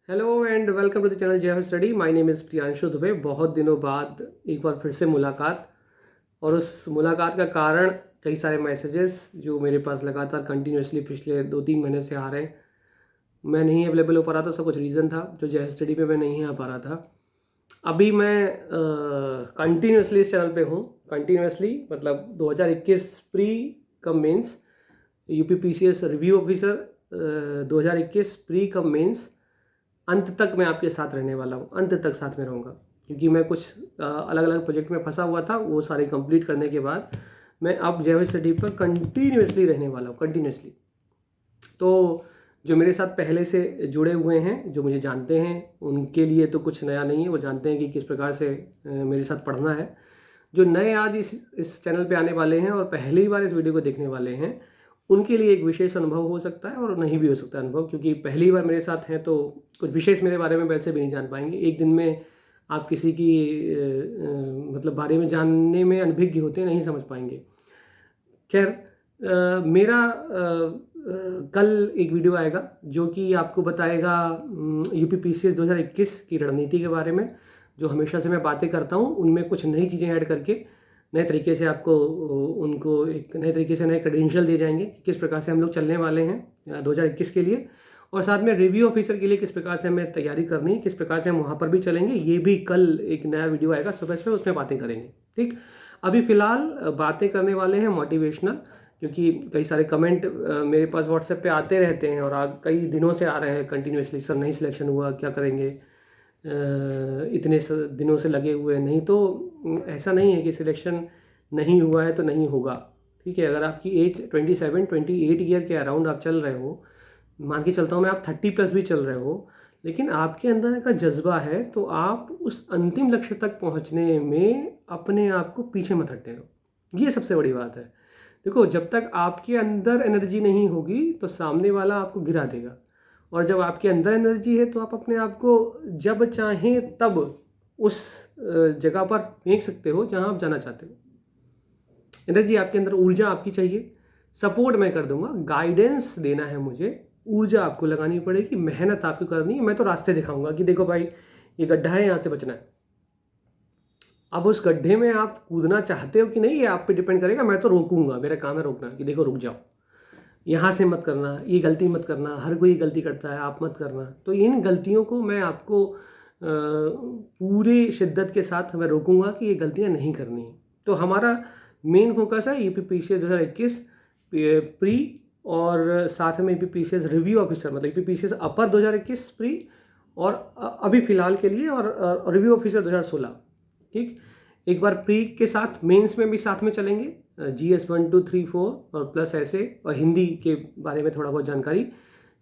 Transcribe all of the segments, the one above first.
Hello and welcome to the channel Jai Ho study. My name is Priyanshu Dubey. बहुत दिनों बाद एक बार फिर से मुलाकात, और उस मुलाकात का कारण कई सारे मैसेजेस जो मेरे पास लगातार कंटिन्यूसली पिछले 2-3 महीने से आ रहे हैं। मैं नहीं अवेलेबल हो पा रहा था, उसका कुछ रीज़न था जो जय स्टडी पे मैं नहीं आ पा रहा था। अभी मैं कंटिन्यूसली इस चैनल पे हूँ। कंटिन्यूसली मतलब 2021 pre cum mains UP PCS review officer 2021 pre cum mains अंत तक मैं आपके साथ रहने वाला हूँ। अंत तक साथ में रहूँगा, क्योंकि मैं कुछ अलग अलग प्रोजेक्ट में फंसा हुआ था। वो सारे कंप्लीट करने के बाद मैं अब जय स्टडी पर कंटिन्यूसली रहने वाला हूँ, कंटिन्यूसली। तो जो मेरे साथ पहले से जुड़े हुए हैं, जो मुझे जानते हैं, उनके लिए तो कुछ नया नहीं है। वो जानते हैं कि किस प्रकार से मेरे साथ पढ़ना है। जो नए आज इस चैनल पे आने वाले हैं और पहली बार इस वीडियो को देखने वाले हैं, उनके लिए एक विशेष अनुभव हो सकता है और नहीं भी हो सकता अनुभव, क्योंकि पहली बार मेरे साथ हैं तो कुछ विशेष मेरे बारे में वैसे भी नहीं जान पाएंगे। एक दिन में आप किसी की मतलब बारे में जानने में अनभिज्ञ होते हैं, नहीं समझ पाएंगे। खैर, मेरा कल एक वीडियो आएगा जो कि आपको बताएगा यूपी पीसीएस 2021 की रणनीति के बारे में। जो हमेशा से मैं बातें करता हूँ, उनमें कुछ नई चीज़ें ऐड करके नए तरीके से आपको उनको एक नए तरीके से नए क्रेडेंशियल दिए जाएंगे, किस प्रकार से हम लोग चलने वाले हैं 2021 के लिए, और साथ में रिव्यू ऑफिसर के लिए किस प्रकार से हमें तैयारी करनी है, किस प्रकार से हम वहाँ पर भी चलेंगे। ये भी कल एक नया वीडियो आएगा सुबह सुबह, उसमें बातें करेंगे। ठीक, अभी फ़िलहाल बातें करने वाले हैं मोटिवेशनल, क्योंकि कई सारे कमेंट मेरे पास व्हाट्सएप पे आते रहते हैं और कई दिनों से आ रहे हैं कंटिन्यूसली। सर नहीं सिलेक्शन हुआ, क्या करेंगे? इतने दिनों से लगे हुए हैं। नहीं तो ऐसा नहीं है कि सिलेक्शन नहीं हुआ है तो नहीं होगा। ठीक है, अगर आपकी एज 27-28 ईयर के अराउंड आप चल रहे हो, मान के चलता हूँ मैं, आप 30+ भी चल रहे हो, लेकिन आपके अंदर का जज्बा है, तो आप उस अंतिम लक्ष्य तक पहुँचने में अपने आप को पीछे मत हटने दो। ये सबसे बड़ी बात है। देखो, जब तक आपके अंदर एनर्जी नहीं होगी तो सामने वाला आपको गिरा देगा, और जब आपके अंदर एनर्जी है तो आप अपने आप को जब चाहें तब उस जगह पर फेंक सकते हो जहां आप जाना चाहते हो। एनर्जी आपके अंदर, ऊर्जा आपकी चाहिए। सपोर्ट मैं कर दूंगा, गाइडेंस देना है मुझे, ऊर्जा आपको लगानी पड़ेगी, मेहनत आपको करनी है। मैं तो रास्ते दिखाऊंगा कि देखो भाई, ये गड्ढा है, यहाँ से बचना है। अब उस गड्ढे में आप कूदना चाहते हो कि नहीं, ये आप पे डिपेंड करेगा। मैं तो रोकूंगा, मेरा काम है रोकना, कि देखो रुक जाओ, यहाँ से मत करना, ये गलती मत करना, हर कोई गलती करता है, आप मत करना। तो इन गलतियों को मैं आपको पूरी शिद्दत के साथ मैं रोकूंगा कि ये गलतियाँ नहीं करनी है। तो हमारा मेन फोकस है यूपी पीसीएस 2021 प्री, और साथ में यूपी पीसीएस रिव्यू ऑफिसर, मतलब यूपी पीसीएस अपर 2021 प्री, और अभी फ़िलहाल के लिए, और रिव्यू ऑफिसर 2016। ठीक, एक बार प्री के साथ मेंस में भी साथ में चलेंगे, GS 1 2 3 4 और प्लस ऐसे, और हिंदी के बारे में थोड़ा बहुत जानकारी।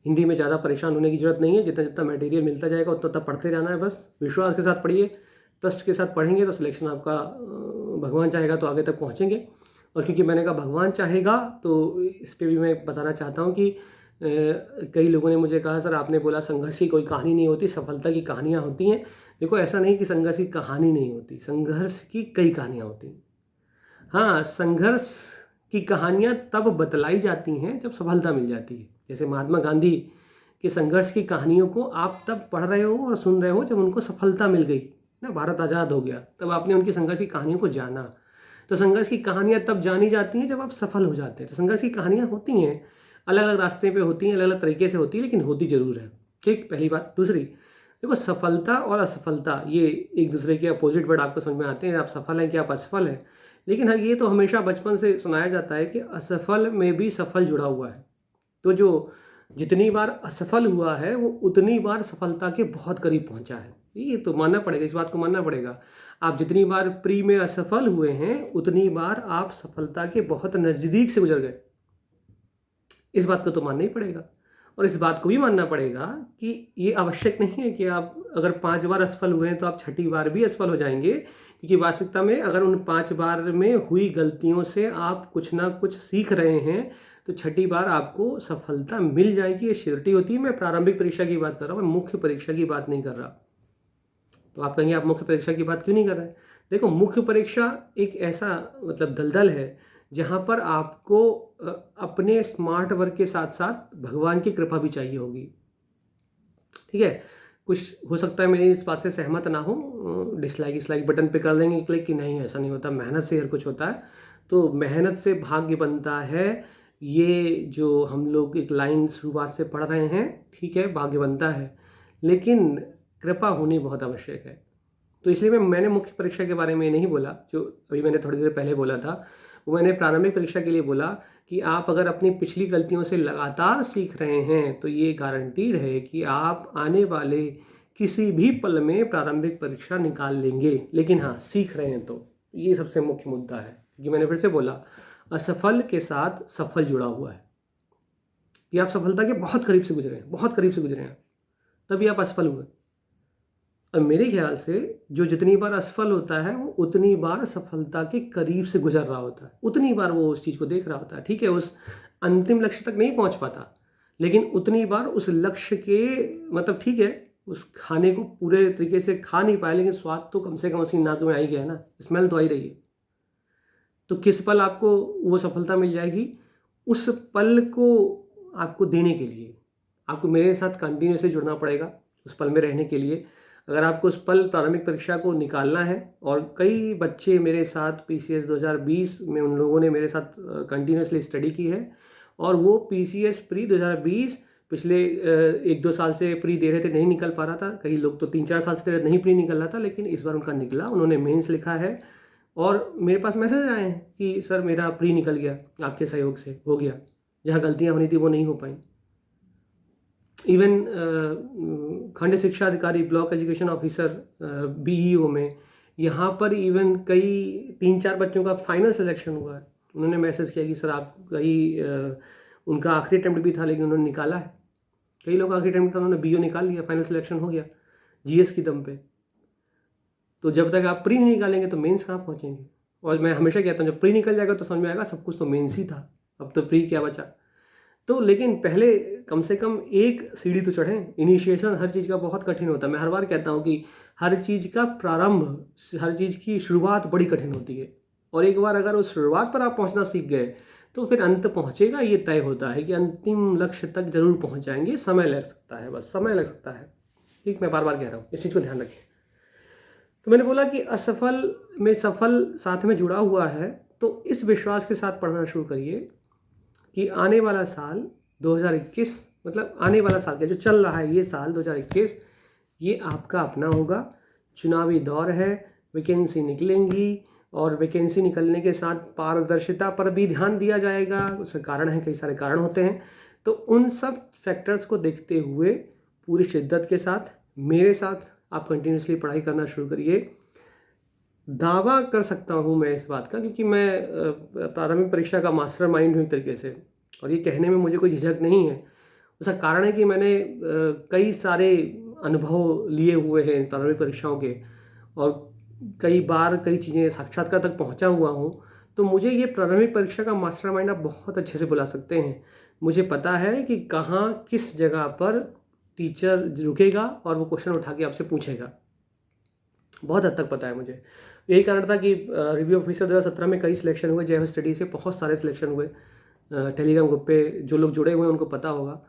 हिंदी में ज़्यादा परेशान होने की ज़रूरत नहीं है, जितना जितना मटेरियल मिलता जाएगा उतना उतना पढ़ते जाना है। बस विश्वास के साथ पढ़िए, ट्रस्ट के साथ पढ़ेंगे तो सिलेक्शन आपका भगवान चाहेगा तो आगे तक पहुँचेंगे। और क्योंकि मैंने कहा भगवान चाहेगा, तो इस पर भी मैं बताना चाहता हूँ कि कई लोगों ने मुझे कहा, सर आपने बोला संघर्ष की कोई कहानी नहीं होती, सफलता की कहानियाँ होती हैं। देखो, ऐसा नहीं कि संघर्ष की कहानी नहीं होती, संघर्ष की कई कहानियाँ होती हैं। हाँ, संघर्ष की कहानियाँ तब बतलाई जाती हैं जब सफलता मिल जाती है। जैसे महात्मा गांधी के संघर्ष की कहानियों को आप तब पढ़ रहे हो और सुन रहे हो जब उनको सफलता मिल गई ना, भारत आज़ाद हो गया, तब आपने उनकी संघर्ष की कहानियों को जाना। तो संघर्ष की कहानियाँ तब जानी जाती हैं जब आप सफल हो जाते हैं। तो संघर्ष की कहानियाँ होती हैं, अलग अलग रास्ते पे होती हैं, अलग अलग तरीके से होती है, लेकिन होती जरूर है। ठीक, पहली बात। दूसरी, देखो, सफलता और असफलता ये एक दूसरे के अपोजिट वर्ड आपको समझ में आते हैं। आप सफल हैं कि आप असफल हैं, लेकिन हाँ, ये तो हमेशा बचपन से सुनाया जाता है कि असफल में भी सफल जुड़ा हुआ है। तो जो जितनी बार असफल हुआ है वो उतनी बार सफलता के बहुत करीब पहुंचा है। ये तो मानना पड़ेगा, इस बात को मानना पड़ेगा। आप जितनी बार प्री में असफल हुए हैं उतनी बार आप सफलता के बहुत नज़दीक से गुजर गए। इस बात को तो मानना ही पड़ेगा। और इस बात को भी मानना पड़ेगा कि ये आवश्यक नहीं है कि आप अगर 5 बार असफल हुए हैं तो आप छठी बार भी असफल हो जाएंगे, क्योंकि वास्तविकता में अगर उन 5 बार में हुई गलतियों से आप कुछ ना कुछ सीख रहे हैं तो छठी बार आपको सफलता मिल जाएगी, ये श्योरिटी होती है। मैं प्रारंभिक परीक्षा की बात कर रहा हूँ, मैं मुख्य परीक्षा की बात नहीं कर रहा। तो आप कहेंगे आप मुख्य परीक्षा की बात क्यों नहीं कर रहे? देखो, मुख्य परीक्षा एक ऐसा मतलब दलदल है जहाँ पर आपको अपने स्मार्ट वर्क के साथ साथ भगवान की कृपा भी चाहिए होगी। ठीक है, कुछ हो सकता है मेरी इस बात से सहमत ना हो, डिसलाइक बटन पे कर देंगे क्लिक कि नहीं ऐसा नहीं होता, मेहनत से हर कुछ होता है। तो मेहनत से भाग्य बनता है, ये जो हम लोग एक लाइन शुरुआत से पढ़ रहे हैं, ठीक है, भाग्य बनता है, लेकिन कृपा होनी बहुत आवश्यक है। तो इसलिए मैंने मुख्य परीक्षा के बारे में नहीं बोला, जो अभी मैंने थोड़ी देर पहले बोला था, वो मैंने प्रारंभिक परीक्षा के लिए बोला कि आप अगर अपनी पिछली गलतियों से लगातार सीख रहे हैं तो ये गारंटीड है कि आप आने वाले किसी भी पल में प्रारंभिक परीक्षा निकाल लेंगे। लेकिन हाँ, सीख रहे हैं तो ये सबसे मुख्य मुद्दा है, क्योंकि मैंने फिर से बोला, असफल के साथ सफल जुड़ा हुआ है कि आप सफलता के बहुत करीब से गुजरे हैं, बहुत करीब से गुजरे हैं, तभी आप असफल हुए। और मेरे ख्याल से जो जितनी बार असफल होता है वो उतनी बार सफलता के करीब से गुजर रहा होता है, उतनी बार वो उस चीज़ को देख रहा होता है। ठीक है, उस अंतिम लक्ष्य तक नहीं पहुंच पाता, लेकिन उतनी बार उस लक्ष्य के, मतलब ठीक है, उस खाने को पूरे तरीके से खा नहीं पाया, लेकिन स्वाद तो कम से कम उसकी नाक में आ ही गया ना, स्मेल तो आ ही रही है। तो किस पल आपको वो सफलता मिल जाएगी, उस पल को आपको देने के लिए आपको मेरे साथ कंटिन्यूसली जुड़ना पड़ेगा उस पल में रहने के लिए। अगर आपको उस पल प्रारंभिक परीक्षा को निकालना है, और कई बच्चे मेरे साथ PCS 2020 में, उन लोगों ने मेरे साथ कंटिन्यूसली स्टडी की है, और वो PCS प्री 2020 पिछले 1-2 साल से प्री दे रहे थे, नहीं निकल पा रहा था। कई लोग तो 3-4 साल से नहीं प्री निकल रहा था, लेकिन इस बार उनका निकला, उन्होंने मेंस लिखा है, और मेरे पास मैसेज आए हैं कि सर मेरा प्री निकल गया, आपके सहयोग से हो गया, जहाँ गलतियाँ होनी थी वो नहीं हो पाई। इवन खंड शिक्षा अधिकारी, ब्लॉक एजुकेशन ऑफिसर, BEO में, यहाँ पर इवन कई 3-4 बच्चों का फाइनल सिलेक्शन हुआ है। उन्होंने मैसेज किया कि सर आप कई उनका आखिरी अटैम्प्ट भी था लेकिन उन्होंने निकाला है। कई लोग आखिरी अटैम्प्ट था, उन्होंने BO निकाल लिया, फाइनल सिलेक्शन हो गया GS की दम पे। तो जब तक आप प्री नहीं निकालेंगे तो मेंस कहाँ पहुँचेंगे। और मैं हमेशा कहता हूँ, जब प्री निकल जाएगा तो समझ में आएगा सब कुछ तो मेंस ही था, अब तो प्री क्या बचा। तो लेकिन पहले कम से कम एक सीढ़ी तो चढ़ें। इनिशिएशन हर चीज़ का बहुत कठिन होता है। मैं हर बार कहता हूँ कि हर चीज़ का प्रारंभ, हर चीज़ की शुरुआत बड़ी कठिन होती है, और एक बार अगर उस शुरुआत पर आप पहुँचना सीख गए तो फिर अंत पहुँचेगा, ये तय होता है कि अंतिम लक्ष्य तक जरूर पहुँच जाएंगे। समय लग सकता है, बस समय लग सकता है। ठीक, मैं बार बार कह रहा हूँ, इस चीज़ को ध्यान रखें। तो मैंने बोला कि असफल में सफल साथ में जुड़ा हुआ है, तो इस विश्वास के साथ पढ़ना शुरू करिए कि आने वाला साल 2021, मतलब आने वाला साल क्या जो चल रहा है, ये साल 2021, ये आपका अपना होगा। चुनावी दौर है, वैकेंसी निकलेंगी, और वैकेंसी निकलने के साथ पारदर्शिता पर भी ध्यान दिया जाएगा। उसके कारण है, कई सारे कारण होते हैं। तो उन सब फैक्टर्स को देखते हुए पूरी शिद्दत के साथ मेरे साथ आप कंटिन्यूसली पढ़ाई करना शुरू करिए। दावा कर सकता हूँ मैं इस बात का, क्योंकि मैं प्रारंभिक परीक्षा का मास्टर माइंड हूँ एक तरीके से, और ये कहने में मुझे कोई झिझक नहीं है। उसका कारण है कि मैंने कई सारे अनुभव लिए हुए हैं प्रारंभिक परीक्षाओं के, और कई बार कई चीज़ें साक्षात्कार तक पहुँचा हुआ हूँ। तो मुझे ये प्रारंभिक परीक्षा का मास्टर माइंड आप बहुत अच्छे से बुला सकते हैं। मुझे पता है कि कहाँ किस जगह पर टीचर रुकेगा और वो क्वेश्चन उठा के आपसे पूछेगा, बहुत हद तक पता है मुझे। यही कारण था कि रिव्यू ऑफिसर 2017 में कई सिलेक्शन हुए, जेएफ स्टडी से बहुत सारे सिलेक्शन हुए। टेलीग्राम ग्रुप पे जो लोग जुड़े हुए हैं उनको पता होगा।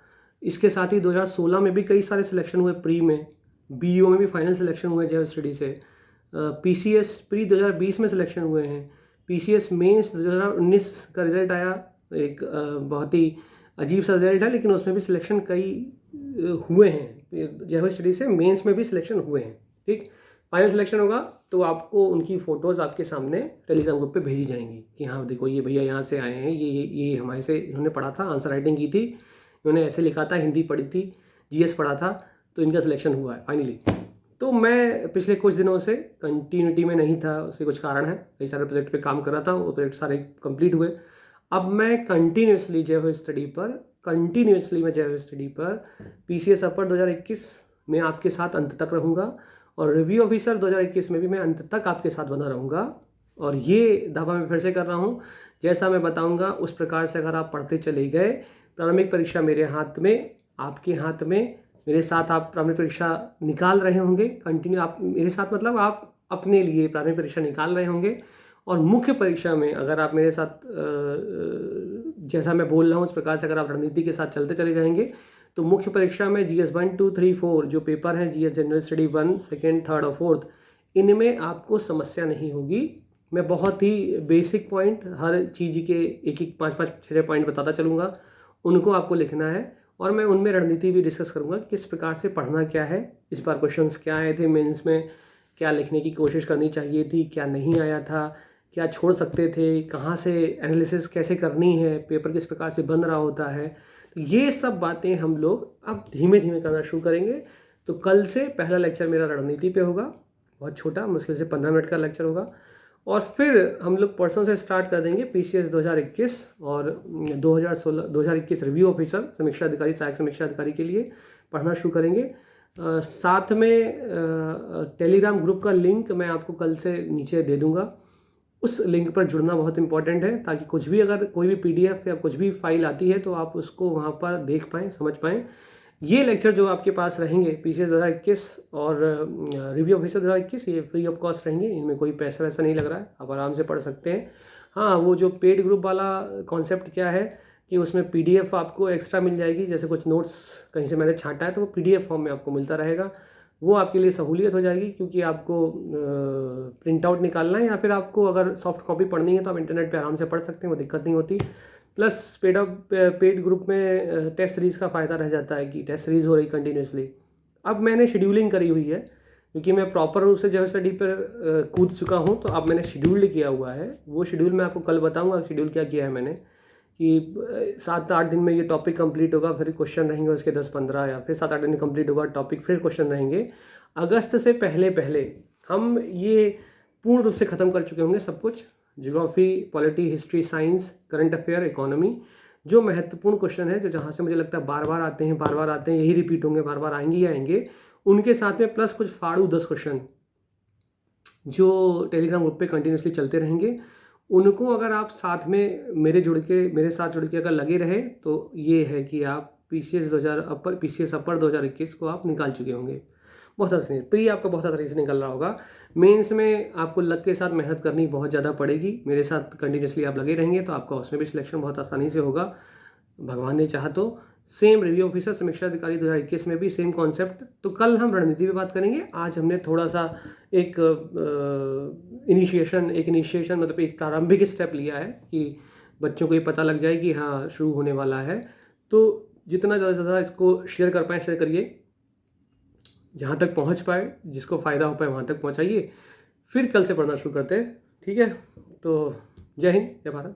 इसके साथ ही 2016 में भी कई सारे सिलेक्शन हुए प्री में, BEO में भी फाइनल सिलेक्शन हुए जेएफ स्टडी से। PCS प्री 2020 में सिलेक्शन हुए हैं। PCS मेंस 2019 का रिजल्ट आया, एक बहुत ही अजीब सा रिजल्ट है, लेकिन उसमें भी सिलेक्शन कई हुए हैं। जेएफ स्टडी से मेंस में भी सिलेक्शन हुए हैं। ठीक, फाइनल सिलेक्शन होगा तो आपको उनकी फ़ोटोज़ आपके सामने टेलीग्राम ग्रुप पे भेजी जाएंगी कि हाँ देखो ये भैया यहाँ से आए हैं, ये हमारे से इन्होंने पढ़ा था, आंसर राइटिंग की थी, इन्होंने ऐसे लिखा था, हिंदी पढ़ी थी, GS पढ़ा था, तो इनका सिलेक्शन हुआ है फाइनली। तो मैं पिछले कुछ दिनों से कंटिन्यूटी में नहीं था, उसके कुछ कारण है, कई सारे प्रोजेक्ट पे काम कर रहा था, वो प्रोजेक्ट सारे कंप्लीट हुए। अब मैं कंटिन्यूसली जेएफ स्टडी पर PCS अपर 2021 में आपके साथ अंत तक रहूँगा, और रिव्यू ऑफिसर 2021 में भी मैं अंत तक आपके साथ बना रहूँगा। और ये दावा मैं फिर से कर रहा हूँ, जैसा मैं बताऊँगा उस प्रकार से अगर आप पढ़ते चले गए, प्रारंभिक परीक्षा मेरे हाथ में, आपके हाथ में, मेरे साथ आप प्रारंभिक परीक्षा निकाल रहे होंगे कंटिन्यू। आप मेरे साथ मतलब आप अपने लिए प्रारंभिक परीक्षा निकाल रहे होंगे, और मुख्य परीक्षा में अगर आप मेरे साथ जैसा मैं बोल रहा हूँ उस प्रकार से अगर आप रणनीति के साथ चलते चले जाएंगे तो मुख्य परीक्षा में GS 1, 2, 3, 4 जो पेपर हैं, GS general study 1, second, third और फोर्थ, इनमें आपको समस्या नहीं होगी। मैं बहुत ही बेसिक पॉइंट हर चीज़ के एक एक 5-5, 6-6 पॉइंट बताता चलूँगा, उनको आपको लिखना है। और मैं उनमें रणनीति भी डिस्कस करूँगा, किस प्रकार से पढ़ना क्या है, इस बार क्वेश्चंस क्या आए थे मेंस में, क्या लिखने की कोशिश करनी चाहिए थी, क्या नहीं आया था, क्या छोड़ सकते थे, कहाँ से एनालिसिस कैसे करनी है, पेपर किस प्रकार से बन रहा होता है। तो ये सब बातें हम लोग अब धीमे धीमे करना शुरू करेंगे। तो कल से पहला लेक्चर मेरा रणनीति पे होगा, बहुत छोटा, मुश्किल से 15 मिनट का लेक्चर होगा। और फिर हम लोग परसों से स्टार्ट कर देंगे PCS 2021 और 2021 रिव्यू ऑफिसर, समीक्षा अधिकारी, सहायक समीक्षा अधिकारी के लिए पढ़ना शुरू करेंगे। साथ में टेलीग्राम ग्रुप का लिंक मैं आपको कल से नीचे दे दूंगा। उस लिंक पर जुड़ना बहुत इंपॉर्टेंट है, ताकि कुछ भी, अगर कोई भी PDF या कुछ भी फाइल आती है तो आप उसको वहाँ पर देख पाएँ, समझ पाएँ। ये लेक्चर जो आपके पास रहेंगे PCS 2021 और रिव्यू ऑफिसर 2021, ये फ्री ऑफ कॉस्ट रहेंगे, इनमें कोई पैसा वैसा नहीं लग रहा है, आप आराम से पढ़ सकते हैं। हाँ, वो जो पेड ग्रुप वाला कॉन्सेप्ट क्या है कि उसमें PDF आपको एक्स्ट्रा मिल जाएगी, जैसे कुछ नोट्स कहीं से मैंने छांटा है तो वो PDF फॉर्म में आपको मिलता रहेगा। वो आपके लिए सहूलियत हो जाएगी, क्योंकि आपको प्रिंट आउट निकालना है या फिर आपको अगर सॉफ्ट कॉपी पढ़नी है तो आप इंटरनेट पे आराम से पढ़ सकते हैं, वो दिक्कत नहीं होती। प्लस पेड ग्रुप में टेस्ट सीरीज़ का फ़ायदा रह जाता है कि टेस्ट सीरीज़ हो रही कंटिन्यूसली। अब मैंने शेड्यूलिंग करी हुई है, क्योंकि मैं प्रॉपर रूप से जनरल स्टडी पर कूद चुका हूँ, तो अब मैंने शेड्यूल्ड किया हुआ है। वो शेड्यूल मैं आपको कल बताऊँगा शेड्यूल क्या किया है मैंने, कि 7-8 दिन में ये टॉपिक कंप्लीट होगा, फिर क्वेश्चन रहेंगे उसके 10-15, या फिर 7-8 दिन कंप्लीट होगा टॉपिक, फिर क्वेश्चन रहेंगे। अगस्त से पहले पहले हम ये पूर्ण रूप से ख़त्म कर चुके होंगे सब कुछ, geography, polity, history, science, current affair, economy. जो महत्वपूर्ण क्वेश्चन है, जो जहाँ से मुझे लगता है बार बार आते हैं, यही रिपीट होंगे, बार बार आएंगे ही आएंगे, उनके साथ में प्लस कुछ फाड़ू 10 क्वेश्चन जो टेलीग्राम ग्रुप पे कंटिन्यूसली चलते रहेंगे, उनको अगर आप साथ में मेरे साथ जुड़ के अगर लगे रहे, तो ये है कि आप PCS अपर 2021 को आप निकाल चुके होंगे। बहुत आसानी, प्री आपका बहुत आसानी से निकल रहा होगा। मेंस में आपको लक के साथ मेहनत करनी बहुत ज़्यादा पड़ेगी, मेरे साथ कंटिन्यूसली आप लगे रहेंगे तो आपका उसमें भी सिलेक्शन बहुत आसानी से होगा, भगवान ने चाहा तो। सेम रिव्यू ऑफिसर, समीक्षा अधिकारी 2021 में भी सेम कॉन्सेप्ट। तो कल हम रणनीति पे बात करेंगे। आज हमने थोड़ा सा एक इनिशिएशन मतलब एक प्रारंभिक स्टेप लिया है कि बच्चों को ये पता लग जाए कि हाँ शुरू होने वाला है। तो जितना ज़्यादा से ज़्यादा इसको शेयर कर पाएँ शेयर करिए, जहाँ तक पहुँच पाए, जिसको फ़ायदा हो पाए वहाँ तक पहुँचाइए। फिर कल से पढ़ना शुरू करते हैं, ठीक है? तो जय हिंद, जय भारत।